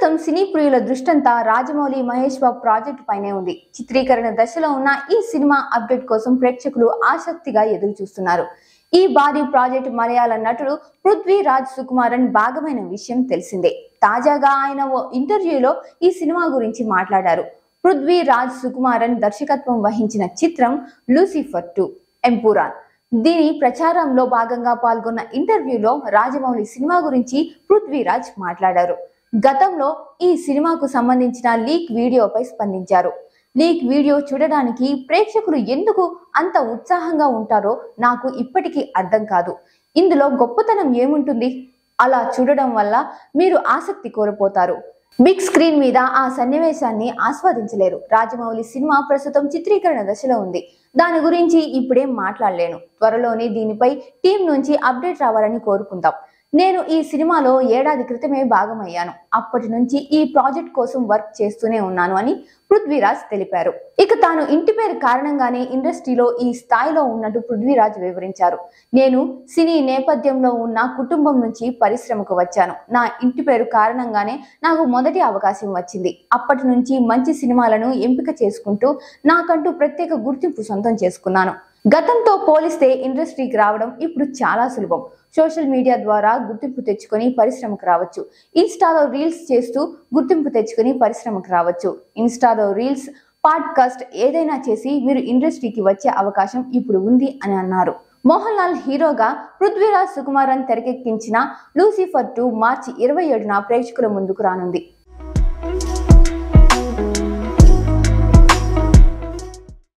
ప్రస్తుతం సినీ ప్రియుల దృష్టంతా రాజమౌళి మహేష్ బాబు ప్రాజెక్టు పైనే ఉంది. చిత్రీకరణ దశలో ఉన్న ఈ సినిమా అప్డేట్ కోసం ప్రేక్షకులు ఆసక్తిగా ఎదురు చూస్తున్నారు. ఈ భారీ ప్రాజెక్టు మలయాళ నటుడు పృథ్వీరాజ్ సుకుమారన్ భాగమైన విషయం తెలిసిందే. తాజాగా ఆయన ఓ ఇంటర్వ్యూలో ఈ సినిమా గురించి మాట్లాడారు. పృథ్వీరాజ్ సుకుమారన్ దర్శకత్వం వహించిన చిత్రం లూసిఫర్ 2 ఎంపురాన్. దీని ప్రచారంలో భాగంగా పాల్గొన్న ఇంటర్వ్యూలో రాజమౌళి సినిమా గురించి పృథ్వీరాజ్ మాట్లాడారు. గతంలో ఈ సినిమాకు సంబంధించిన లీక్ వీడియోపై స్పందించారు. లీక్ వీడియో చూడడానికి ప్రేక్షకులు ఎందుకు అంత ఉత్సాహంగా ఉంటారో నాకు ఇప్పటికీ అర్థం కాదు. ఇందులో గొప్పతనం ఏముంటుంది? అలా చూడడం వల్ల మీరు ఆసక్తి కోల్పోతారు. బిగ్ స్క్రీన్ మీద ఆ సన్నివేశాన్ని ఆస్వాదించలేరు. రాజమౌళి సినిమా ప్రస్తుతం చిత్రీకరణ దశలో ఉంది. దాని గురించి ఇప్పుడేం మాట్లాడలేను. త్వరలోనే దీనిపై టీం నుంచి అప్డేట్ రావాలని కోరుకుందాం. నేను ఈ సినిమాలో ఏడాది క్రితమే భాగమయ్యాను. అప్పటి నుంచి ఈ ప్రాజెక్ట్ కోసం వర్క్ చేస్తూనే ఉన్నాను అని పృథ్వీరాజ్ తెలిపారు. ఇక తాను ఇంటి పేరు కారణంగానే ఇండస్ట్రీలో ఈ స్థాయిలో ఉన్నట్టు పృథ్వీరాజ్ వివరించారు. నేను సినీ నేపథ్యంలో ఉన్న కుటుంబం నుంచి పరిశ్రమకు వచ్చాను. నా ఇంటి పేరు కారణంగానే నాకు మొదటి అవకాశం వచ్చింది. అప్పటి నుంచి మంచి సినిమాలను ఎంపిక చేసుకుంటూ నాకంటూ ప్రత్యేక గుర్తింపు సొంతం చేసుకున్నాను. గతంతో పోలిస్తే ఇండస్ట్రీకి రావడం ఇప్పుడు చాలా సులభం. సోషల్ మీడియా ద్వారా గుర్తింపు తెచ్చుకొని పరిశ్రమకు రావచ్చు. ఇన్స్టాలో రీల్స్ చేస్తూ గుర్తింపు తెచ్చుకొని పరిశ్రమకు రావచ్చు. ఇన్స్టాలో రీల్స్, పాడ్కాస్ట్ ఏదైనా చేసి మీరు ఇండస్ట్రీకి వచ్చే అవకాశం ఇప్పుడు ఉంది అని అన్నారు. మోహన్ లాల్ హీరోగా పృథ్వీరాజ్ సుకుమారన్ తెరకెక్కించిన లూసిఫర్ 2 మార్చి 27న ప్రేక్షకుల ముందుకు రానుంది.